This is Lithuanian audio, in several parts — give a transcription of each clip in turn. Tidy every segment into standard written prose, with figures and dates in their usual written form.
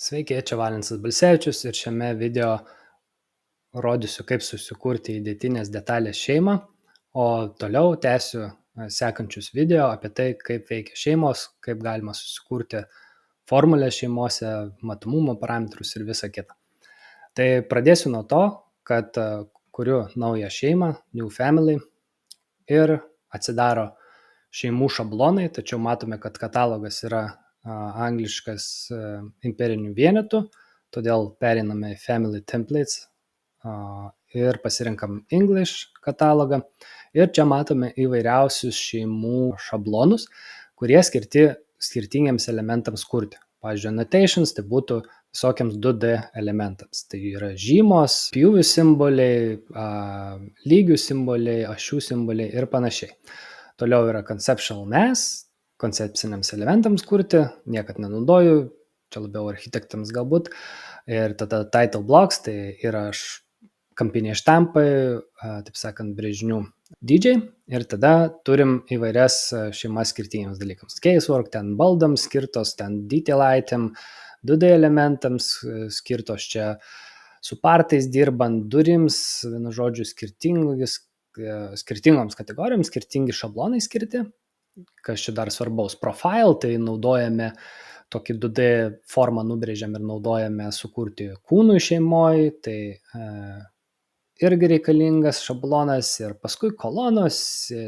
Sveiki, čia Valensas Balsevičius ir šiame video rodysiu, kaip susikurti įdėtinės detalės šeimą, o toliau tęsiu sekančius video apie tai, kaip veikia šeimos, kaip galima susikurti formulę šeimose, matomumo parametrus ir visą kitą. Tai pradėsiu nuo to, kad kuriu naują šeimą, New Family, ir atsidaro šeimų šablonai, tačiau matome, kad katalogas yra angliškas imperinių vienetų, todėl pereiname į Family Templates ir pasirinkam English katalogą. Ir čia matome įvairiausius šeimų šablonus, kurie skirti skirtingiems elementams kurti. Pavyzdžiui, annotations tai būtų visokiams 2D elementams. Tai yra žymos, pjūvių simboliai, lygių simboliai, ašių simboliai ir panašiai. Toliau yra conceptual mass, koncepciniams elementams kurti, niekad nenaudoju, čia labiau architektams galbūt. Ir tada title blocks, tai yra kampiniai štampai, taip sakant, brėžinių dydžiai. Ir tada turim įvairias šeimas skirtingiems dalykams. Casework, ten baldams skirtos, ten detail item, 2D elementams skirtos, čia su partais dirbant, durims, vienu žodžiu, skirtingoms kategorijoms, skirtingi šablonai skirti. Kas čia dar svarbaus? Profile, tai naudojame tokį 2D formą nubrėžiam ir naudojame sukurti kūnų šeimoj, tai irgi reikalingas šablonas, ir paskui kolonos,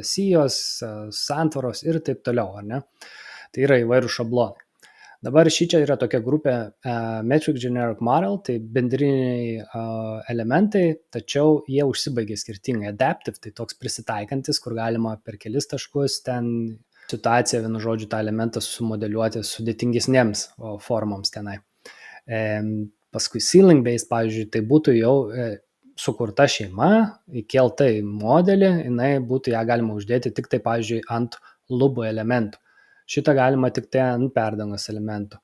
sijos, santvaros ir taip toliau, ar ne? Tai yra įvairių šablonai. Dabar šičia yra tokia grupė Metric Generic Model, tai bendriniai elementai, tačiau jie užsibaigia skirtingai. Adaptive, tai toks prisitaikantis, kur galima per kelis taškus ten situaciją, vienu žodžiu, tą elementą sumodeliuoti sudėtingesnėms formoms tenai. Paskui ceiling based, pavyzdžiui, tai būtų jau sukurta šeima, įkelta į modelį, ją galima uždėti tik tai, pavyzdžiui, ant lubų elementų. Šitą galima tik tai ant perdangos elementų,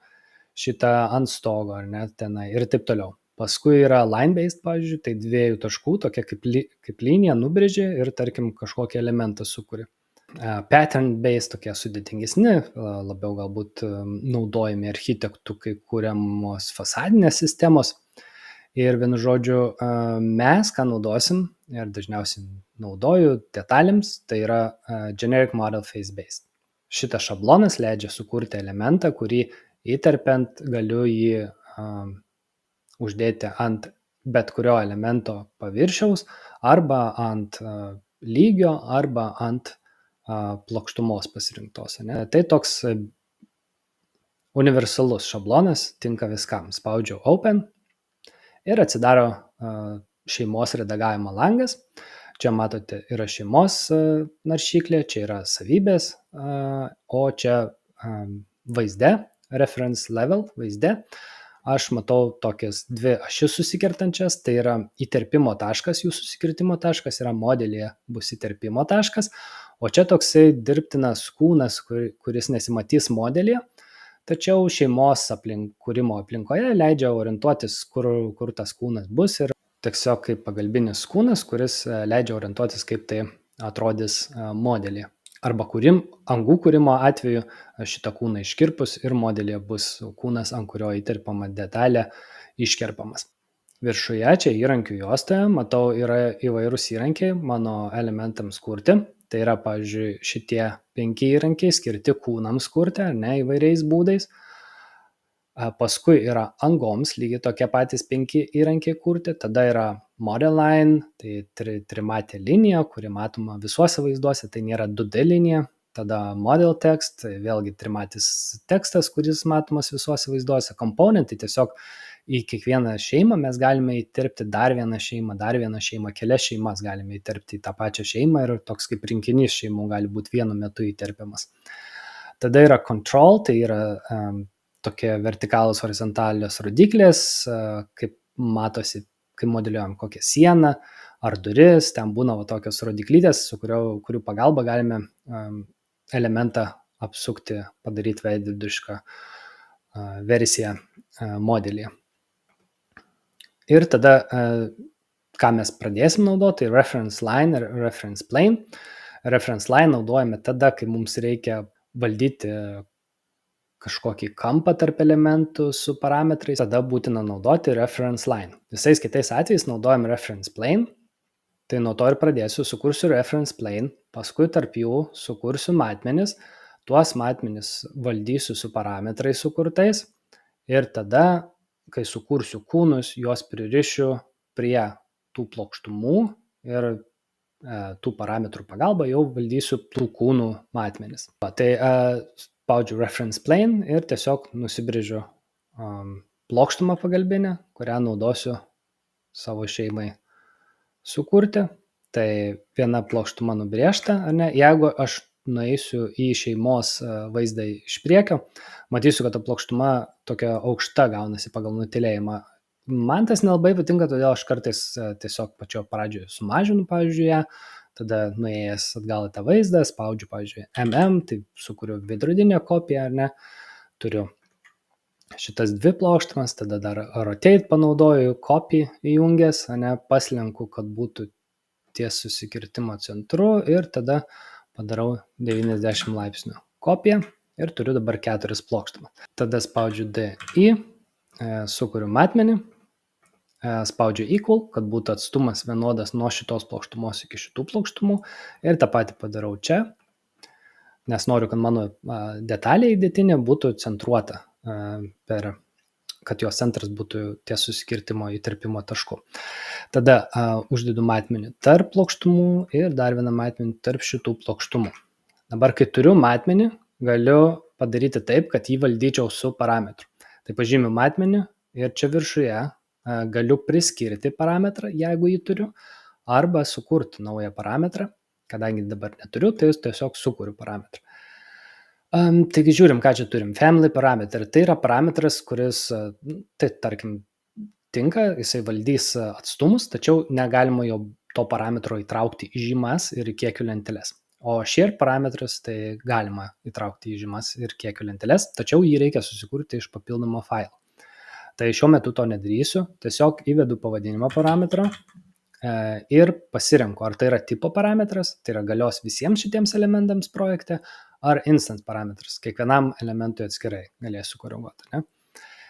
šitą ant stogo, ar ne, tenai ir taip toliau. Paskui yra line based, pavyzdžiui, tai 2 taškų, tokia kaip linija nubrėži ir, tarkim, kažkokį elementą sukuri. Pattern based, tokie sudėtingesni, labiau galbūt naudojami architektų, kai kuriamos fasadinės sistemos. Ir vienu žodžiu, mes ką naudosim, ir dažniausiai naudoju detalėms, tai yra Generic Model Face Based. Šitas šablonas leidžia sukurti elementą, kurį įterpiant galiu jį uždėti ant bet kurio elemento paviršiaus, arba ant lygio, arba ant plokštumos pasirinktos. Ne? Tai toks universalus šablonas, tinka viskam. Spaudžiu Open ir atsidaro šeimos redagavimo langas. Čia matote, yra šeimos naršyklė, čia yra savybės, o čia vaizde, reference level vaizde. Aš matau tokias 2 ašis susikertančias, tai yra įterpimo taškas, jų susikirtimo taškas, yra modelyje bus įterpimo taškas, o čia toksai dirbtinas kūnas, kuris nesimatys modelyje, tačiau šeimos kūrimo aplinkoje leidžia orientuotis, kur tas kūnas bus, ir tiesiog kaip pagalbinis kūnas, kuris leidžia orientuotis, kaip tai atrodys modelyje. Arba angų kūrimo atveju šitą kūną iškirpus ir modelyje bus kūnas, ant kurio įterpiama detalė, iškerpamas. Viršuje čia įrankių juostoje, matau, yra įvairūs įrankiai mano elementams kurti. Tai yra, pavyzdžiui, šitie 5 įrankiai skirti kūnams kurti, ar ne, įvairiais būdais. Paskui yra angoms lygiai tokie patys 5 įrankiai kurti. Tada yra model line, tai trimatė linija, kuri matoma visuose vaizduose, tai nėra 2D linija. Tada model text, tai vėlgi trimatis tekstas, kuris matomas visuose vaizduose. Component, tai tiesiog į kiekvieną šeimą mes galime įterpti dar vieną šeimą, kelias šeimas galime įterpti į tą pačią šeimą, ir toks kaip rinkinys šeimų gali būti vienu metu įterpiamas. Tada yra control, tai yra tokie vertikalūs horizontalios rodiklės, kaip matosi, kai modeliuojam kokią sieną ar duris, ten būna tokios rodiklytės, su kurių pagalba galime elementą apsukti, padaryti veidrodžišką versiją modelyje. Ir tada, ką mes pradėsim naudoti, tai reference line ir reference plane. Reference line naudojame tada, kai mums reikia valdyti kažkokį kampą tarp elementų su parametrais, tada būtina naudoti reference line. Visais kitais atvejais naudojam reference plane, tai nuo to ir pradėsiu, sukursiu reference plane, paskui tarp jų sukursiu matmenis, tuos matmenis valdysiu su parametrais sukurtais ir tada, kai sukursiu kūnus, juos pririšiu prie tų plokštumų ir tų parametrų pagalba jau valdysiu tų kūnų matmenis. Tai spaudžiu reference plane ir tiesiog nusibrėžiu plokštumą pagalbinę, kurią naudosiu savo šeimai sukurti. Tai viena plokštuma nubrėžta, ar ne? Jeigu aš nueisiu į šeimos vaizdą iš priekio, matysiu, kad ta plokštuma tokia aukšta gaunasi pagal nutylėjimą. Man tas nelabai patinka, todėl aš kartais tiesiog pačio pradžioje sumažinu, pavyzdžiui, ją, tada nuėjęs atgal į tą vaizdą, spaudžiu, pavyzdžiui, tai sukuriu veidrodinę kopiją, ar ne, turiu šitas dvi plokštumas, tada dar rotate panaudoju, copy įjungęs, ne, paslenku, kad būtų ties susikirtimo centru ir tada padarau 90 laipsnių kopiją ir turiu dabar 4 plokštumas. Tada spaudžiu DI, sukuriu matmenį, spaudžiu equal, kad būtų atstumas vienodas nuo šitos plokštumos iki šitų plokštumų ir tą patį padarau čia, nes noriu, kad mano detalė įdėtinė būtų centruota, kad jos centras būtų ties susikirtimo įterpimo tašku. Tada uždedu matmenį tarp plokštumų ir dar vieną matmenį tarp šitų plokštumų. Dabar, kai turiu matmenį, galiu padaryti taip, kad jį valdyčiau su parametru. Tai pažymiu matmenį ir čia viršuje galiu priskirti parametrą, jeigu jį turiu, arba sukurti naują parametrą. Kadangi dabar neturiu, tai tiesiog sukuriu parametrą. Taigi žiūrim, ką čia turim. Family parameter. Tai yra parametras, kuris, tai tarkim, tinka, jisai valdys atstumus, tačiau negalima jo to parametro įtraukti į žymas ir į kiekių lenteles. O share parametras tai galima įtraukti į žymas ir kiekių lenteles, tačiau jį reikia susikurti iš papildomo failo. Tai šiuo metu to nedarysiu, tiesiog įvedu pavadinimą parametro ir pasirenku, ar tai yra tipo parametras, tai yra galios visiems šitiems elementams projekte, ar instance parametras, kiekvienam elementui atskirai galėsiu koreguoti. Ne?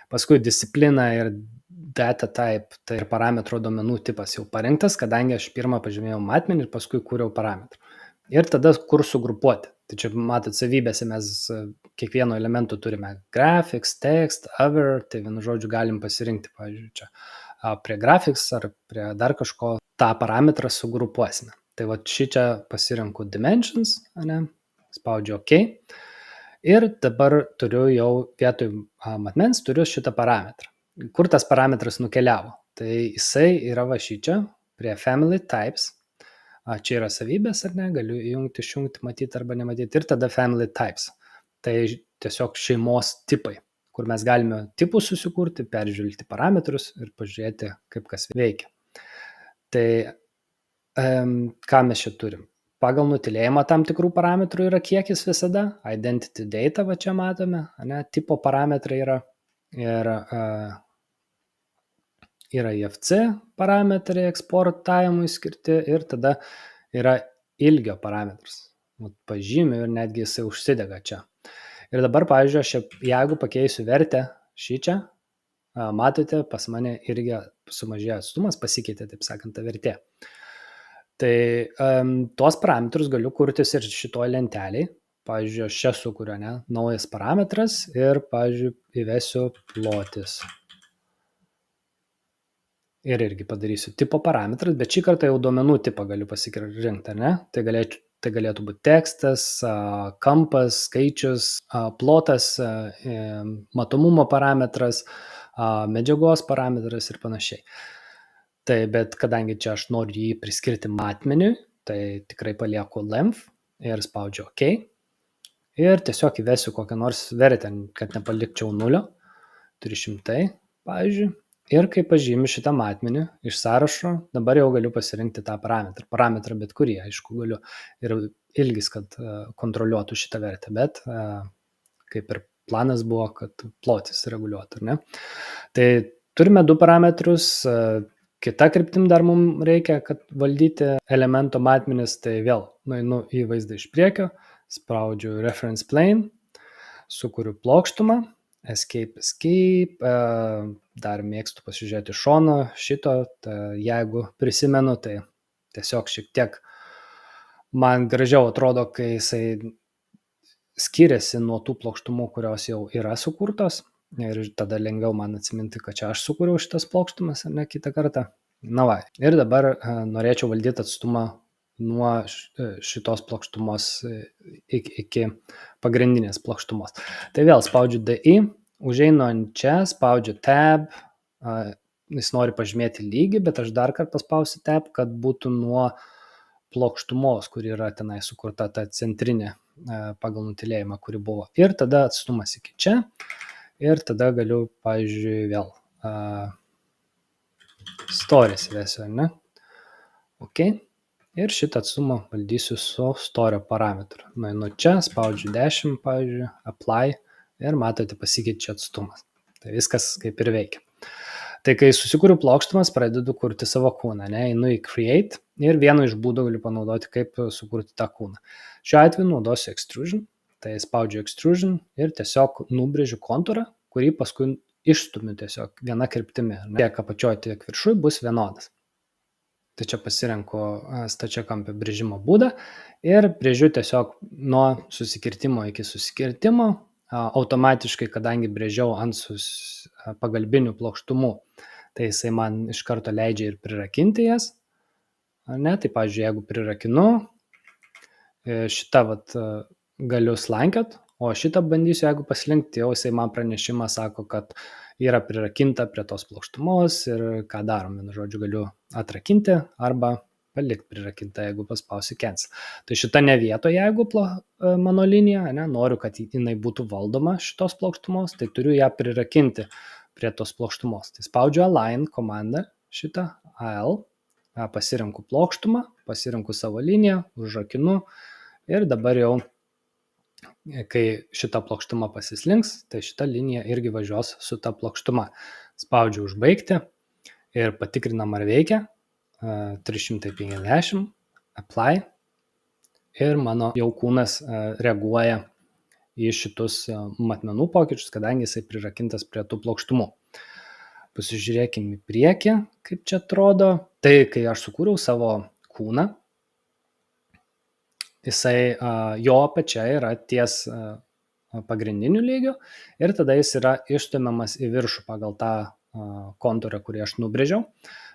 Paskui disciplina ir data type, tai ir parametro duomenų tipas jau parinktas, kadangi aš pirmą pažymėjau matmenį ir paskui kūriau parametrą. Ir tada kur sugrupuoti. Tai čia matot savybėse mes kiekvieno elementų turime graphics, text, other, tai vienu žodžiu galim pasirinkti, pavyzdžiui, čia prie graphics ar prie dar kažko tą parametrą sugrupuosime. Tai va šičia pasirinku dimensions, ne? Spaudžiu OK. Ir dabar turiu jau vietoj matmens, turiu šitą parametrą. Kur tas parametras nukeliavo? Tai jisai yra va šičia prie family types. Čia yra savybės ar ne, galiu įjungti, išjungti, matyti arba nematyti. Ir tada family types. Tai tiesiog šeimos tipai, kur mes galime tipus susikurti, peržiūrėti parametrus ir pažiūrėti, kaip kas veikia. Tai ką mes čia turim? Pagal nutylėjimą tam tikrų parametrų yra kiekis visada. Identity data, va čia matome, ne, tipo parametrai yra. Ir yra IFC parametrai eksportavimui skirti ir tada yra ilgio parametras. Pažymiu ir netgi jisai užsidega čia. Ir dabar, pavyzdžiui, aš jeigu pakeisiu vertę šičia, matote, pas mane irgi sumažėjo atstumas, pasikeitė, taip sakant, ta vertė. Tai tuos parametrus galiu kurtis ir šitoj lenteliai. Pavyzdžiui, aš čia sukuriu, ne, naujas parametras ir, pavyzdžiui, įvesiu plotis. Ir irgi padarysiu tipo parametras, bet šį kartą jau duomenų tipą galiu pasirinkti, ne? Tai galėtų būti tekstas, kampas, skaičius, plotas, matomumo parametras, medžiagos parametras ir panašiai. Tai bet kadangi čia aš noriu jį priskirti matmeniui, tai tikrai palieku length ir spaudžiu OK. Ir tiesiog įvesiu kokią nors vertę, kad nepalikčiau 0, 300, pavyzdžiui. Ir kai pažymiu šitą matmenį iš sąrašo, dabar jau galiu pasirinkti tą parametrą. Parametrą bet kurį, aišku, galiu. Ir ilgis, kad kontroliuotų šitą vertę, bet kaip ir planas buvo, kad plotis reguliuotų, ar ne? Tai turime du parametrus. Kita kryptim dar mums reikia, kad valdyti elemento matmenis, tai vėl nueinu į vaizdą iš priekio, spaudžiu reference plane, sukuriu plokštumą, escape, dar mėgstu pasižiūrėti šono šito, jeigu prisimenu, tai tiesiog šiek tiek man gražiau atrodo, kai jisai skiriasi nuo tų plokštumų, kurios jau yra sukurtos ir tada lengviau man atsiminti, kad čia aš sukūriau šitas plokštumas, ar ne, kitą kartą. Na va, ir dabar norėčiau valdyti atstumą nuo šitos plokštumos iki pagrindinės plokštumos. Tai vėl spaudžiu DI, užeinu ant čia, spaudžiu Tab, jis nori pažymėti lygį, bet aš dar kartą spausiu Tab, kad būtų nuo plokštumos, kuri yra tenai sukurta, ta centrinė pagal nutylėjimą, kuri buvo. Ir tada atstumas iki čia. Ir tada galiu, pavyzdžiui, vėl stories įvesiu, ne? Ok. Ir šitą atstumą valdysiu su storio parametru. Nueinu čia, spaudžiu 10, pavyzdžiui, apply ir matote pasikeičia atstumas. Tai viskas kaip ir veikia. Tai kai susikuriu plokštumas, pradedu kurti savo kūną, ne? Einu į create ir vienu iš būdų galiu panaudoti, kaip sukurti tą kūną. Šiuo atveju naudosiu extrusion, tai spaudžiu extrusion ir tiesiog nubrėžiu kontūrą, kurį paskui išstumiu tiesiog viena kryptimi. Tiek apačioje, tiek viršui bus vienodas. Tai čia pasirenku stačiakampio brėžimo būdą ir brėžiu tiesiog nuo susikirtimo iki susikirtimo. Automatiškai, kadangi brėžiau ant pagalbinių plokštumų, tai jisai man iš karto leidžia ir prirakinti jas. Ne, tai pavyzdžiui, jeigu prirakinu, šitą galiu slankiot, o šitą bandysiu, jeigu paslinkti, jau jisai man pranešimą sako, kad yra prirakinta prie tos plokštumos ir ką darom. Vienu žodžiu, galiu atrakinti arba palikti prirakintą, jeigu paspausiu cancel. Tai šita ne vietoje, jeigu mano linija, ne, noriu, kad jinai būtų valdoma šitos plokštumos, tai turiu ją prirakinti prie tos plokštumos. Tai spaudžiu align komandą, šitą AL, pasirinku plokštumą, pasirinku savo liniją, užrakinu ir dabar jau, kai šita plokštuma pasislinks, tai šita linija irgi važiuos su ta plokštuma. Spaudžiu užbaigti ir patikrinam, ar veikia. 350, apply ir mano jau kūnas reaguoja į šitus matmenų pokyčius, kadangi jisai prirakintas prie tų plokštumų. Pasižiūrėkime į priekį, kaip čia atrodo. Tai, kai aš sukūriau savo kūną, jisai, jo apačia yra ties pagrindiniu lygiu ir tada jis yra išstumiamas į viršų pagal tą kontūrą, kurį aš nubrėžiau.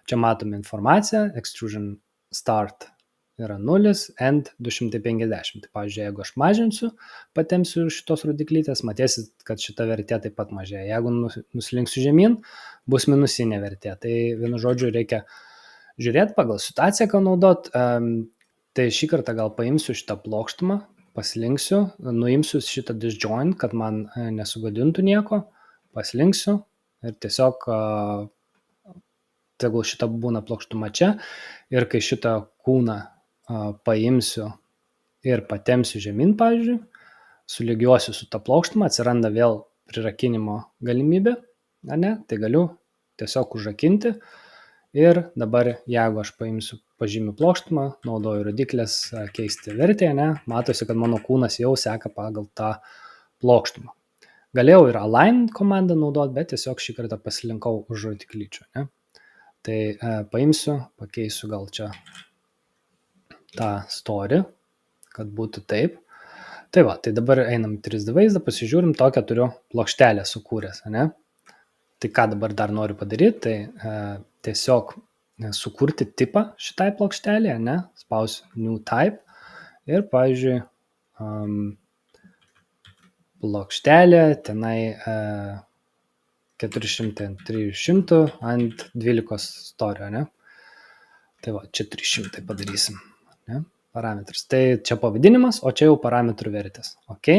Čia matome informaciją, extrusion start yra 0, end 250. Tai, pavyzdžiui, jeigu aš mažinsiu, patempsiu šitos rodiklytės, matėsit, kad šita vertė taip pat mažėja. Jeigu nuslinksiu žemyn, bus minusinė vertė. Tai vienu žodžiu reikia žiūrėti pagal situaciją, ką naudot. Tai šį kartą gal paimsiu šitą plokštumą, paslinksiu, nuimsiu šitą disjoint, kad man nesugadintų nieko, paslinksiu ir tiesiog tegul šitą būna plokštuma čia ir kai šitą kūną paimsiu ir patempsiu žemyn, pavyzdžiui, sulygiuosiu su tą plokštumą, atsiranda vėl prirakinimo galimybė, ne? Tai galiu tiesiog užrakinti ir dabar, jeigu aš paimsiu pažymių plokštumą, naudoju rodiklės keisti vertę, ne? Matosi, kad mano kūnas jau seka pagal tą plokštumą. Galėjau ir align komandą naudoti, bet tiesiog šį kartą pasilinkau už rodiklyčių, ne? Tai paimsiu, pakeisiu gal čia tą story, kad būtų taip. Tai va, tai dabar einam į 3D vaizdą, pasižiūrim, tokią turiu plokštelę sukūręs, ne? Tai ką dabar dar noriu padaryti, tai tiesiog sukurti tipą šitai plokštelė, ne? Spausiu new type ir, pavyzdžiui, plokštelė, tenai 400 ant 300 ant 12 storio, ne? Tai va, čia 300 padarysim, ne? Parametras. Tai čia pavadinimas, o čia jau parametrų vertės. Ok.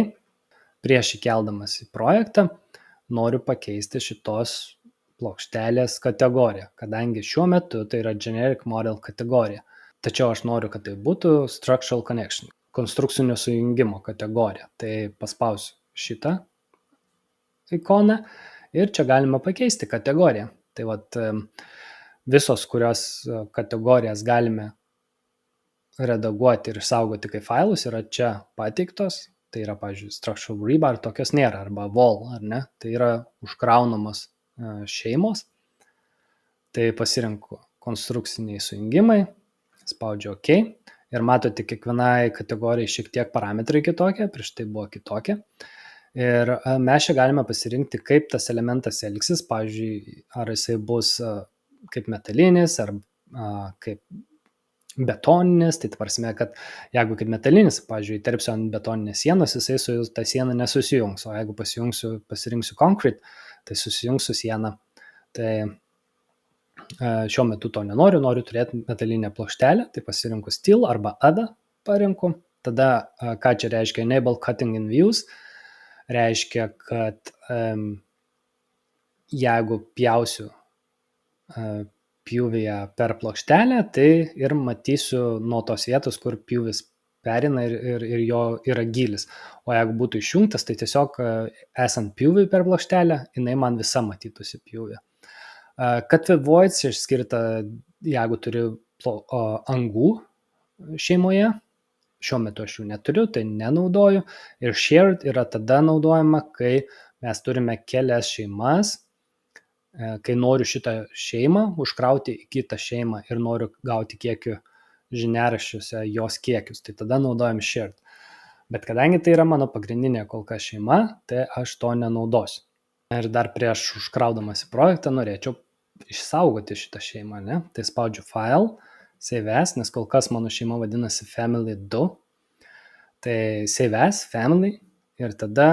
Prieš įkeldamas į projektą noriu pakeisti šitos plokštelės kategoriją, kadangi šiuo metu tai yra generic model kategorija. Tačiau aš noriu, kad tai būtų structural connection, konstrukcinio sujungimo kategorija. Tai paspausiu šitą ikoną ir čia galima pakeisti kategoriją. Tai vat visos, kurios kategorijas galime redaguoti ir saugoti kaip failus, yra čia pateiktos. tai yra, pavyzdžiui, structural rebar, tokios nėra, arba wall, ar ne, tai yra užkraunamos šeimos. Tai pasirinku konstrukciniai sujungimai, spaudžiu OK ir matote, kiekvienai kategorijai šiek tiek parametrai kitokie, prieš tai buvo kitokie. Ir mes čia galime pasirinkti, kaip tas elementas elgsis, pavyzdžiui, ar jisai bus kaip metalinis, ar kaip betoninis, tai prasme, kad jeigu kaip metalinis, pavyzdžiui, įterpsiu ant betoninės sienos, jisai su ta siena nesusijungs, o jeigu pasirinksiu concrete, tai susijungs su siena. Tai šiuo metu to noriu turėti metalinę plokštelę, tai pasirinku steel arba other parinku. Tada, ką čia reiškia enable cutting in views, reiškia, kad jeigu pjausiu pjūvyje per plokštelę, tai ir matysiu nuo tos vietos, kur pjūvis perina ir jo yra gylis. O jeigu būtų išjungtas, tai tiesiog esant pjūviui per plokštelę, jinai man visa matytųsi pjūvė. Cut with voids išskirta, jeigu turiu angų šeimoje, šiuo metu aš jų neturiu, tai nenaudoju. Ir shared yra tada naudojama, kai mes turime kelias šeimas, kai noriu šitą šeimą užkrauti į kitą šeimą ir noriu gauti kiekių žiniaraščiuose jos kiekius, tai tada naudojam shared. Bet kadangi tai yra mano pagrindinė kol kas šeima, tai aš to nenaudosiu. Ir dar prieš užkraudamas į projektą norėčiau išsaugoti šitą šeimą, ne? Tai spaudžiu file, save as, nes kol kas mano šeima vadinasi family 2. Tai save as, family, ir tada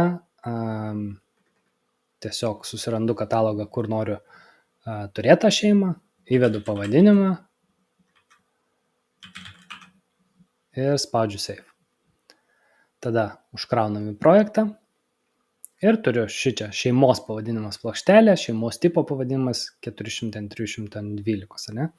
tiesiog susirandu katalogą, kur noriu turėti tą šeimą, įvedu pavadinimą ir spaudžiu save. Tada užkraunam į projektą. Ir turiu šičia šeimos pavadinimas plokštelė, šeimos tipo pavadinimas 400-312, ne?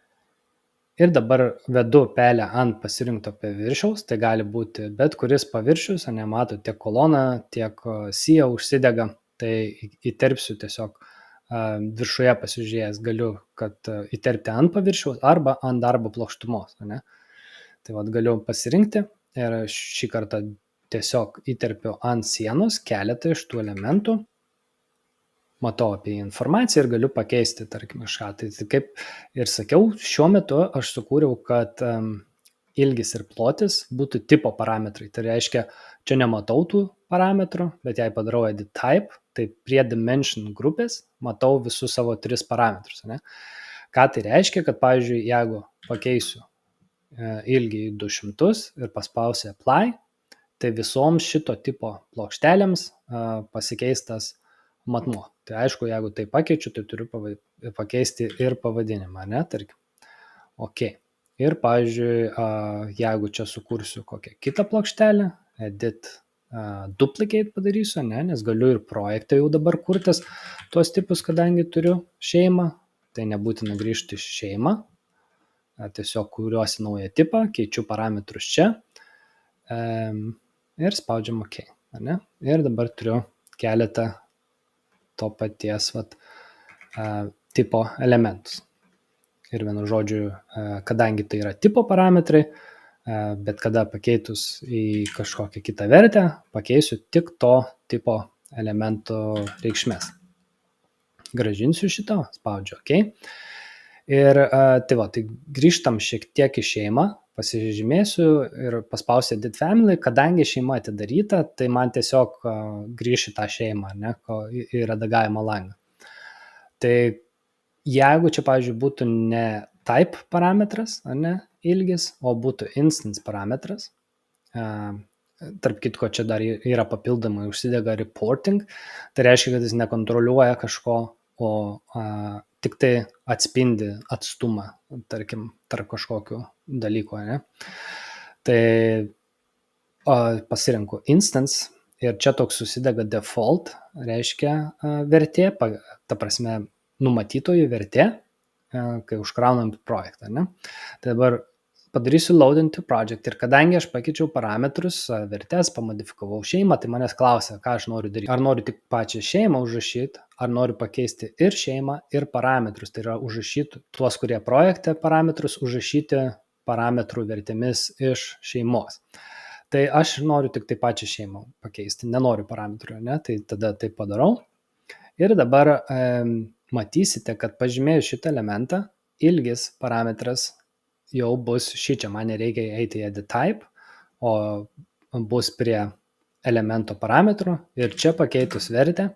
Ir dabar vedu pelę ant pasirinkto paviršiaus, tai gali būti bet kuris paviršius, mato tiek kolona, tiek sija užsidega, tai įterpsiu tiesiog viršuje pasižiūrėjęs, galiu, kad įterpti ant paviršiaus arba ant darbo plokštumos, ne? Tai vat galiu pasirinkti ir šį kartą tiesiog įterpiu ant sienos keletą iš tų elementų, matau apie informaciją ir galiu pakeisti, tarkim, kažką. Tai kaip ir sakiau, šiuo metu aš sukūriau, kad ilgis ir plotis būtų tipo parametrai. Tai reiškia, čia nematau tų parametrų, bet jei padarau edit type, tai prie dimension grupės matau visus savo 3 parametrus. Ne? Ką tai reiškia, kad pavyzdžiui, jeigu pakeisiu ilgį į 200 ir paspausiu apply, tai visoms šito tipo plokštelėms pasikeistas matmuo. Tai aišku, jeigu tai pakeičiu, tai turiu pakeisti ir pavadinimą, ne, tarkim. Ok. Ir, pavyzdžiui, jeigu čia sukursiu kokią kitą plokštelę, edit duplicate padarysiu, ne, nes galiu ir projektą jau dabar kurtis tuos tipus, kadangi turiu šeimą, tai nebūtina grįžti į šeimą, tiesiog kuriuosi naują tipą, keičiu parametrus čia, ir spaudžiam OK. Ne? Ir dabar turiu keletą to paties tipo elementus. Ir vienu žodžiu, kadangi tai yra tipo parametrai, bet kada pakeitus į kažkokią kitą vertę, pakeisiu tik to tipo elemento reikšmės. Grąžinsiu šito, spaudžiu OK. Ir tai grįžtam šiek tiek į šeimą, pasižymėsiu ir paspausiu edit family, kadangi šeima atidaryta, tai man tiesiog grįš į tą šeimą, ne, į redagavimo langą. Tai jeigu čia, pavyzdžiui, būtų ne type parametras, ne, ilgis, o būtų instance parametras, tarp kitko čia dar yra papildomai užsidega reporting, tai reiškia, kad jis nekontroliuoja kažko, o tik tai atspindi atstumą, tarkim, tarp kažkokių dalykų, ne? Tai pasirinku instance ir čia toks susidega default, reiškia vertė, ta prasme numatytojų vertė, kai užkraunam projektą, ne? Tai dabar padarysiu load into project ir kadangi aš pakeičiau parametrus, vertės, pamodifikavau šeimą, tai manęs klausia, ką aš noriu daryti. Ar noriu tik pačią šeimą užrašyti, ar noriu pakeisti ir šeimą, ir parametrus. Tai yra užrašyti tuos, kurie projekte parametrus, užrašyti parametrų vertėmis iš šeimos. Tai aš noriu tik tai pačią šeimą pakeisti, nenoriu parametrų, ne? Tai tada tai padarau. Ir dabar matysite, kad pažymėjus šitą elementą, ilgis parametras jau bus šičia, man nereikia eiti į edit type, o bus prie elemento parametrų ir čia pakeitus vertę,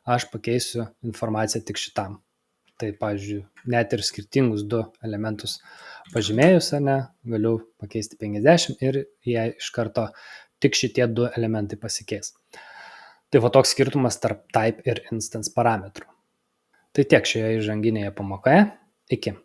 aš pakeisiu informaciją tik šitam. Tai, pavyzdžiui, net ir skirtingus du elementus pažymėjus, ar ne, galiu pakeisti 50 ir jie iš karto tik šitie du elementai pasikeis. Tai va toks skirtumas tarp type ir instance parametrų. Tai tiek šioje įžanginėje pamokoje. Iki.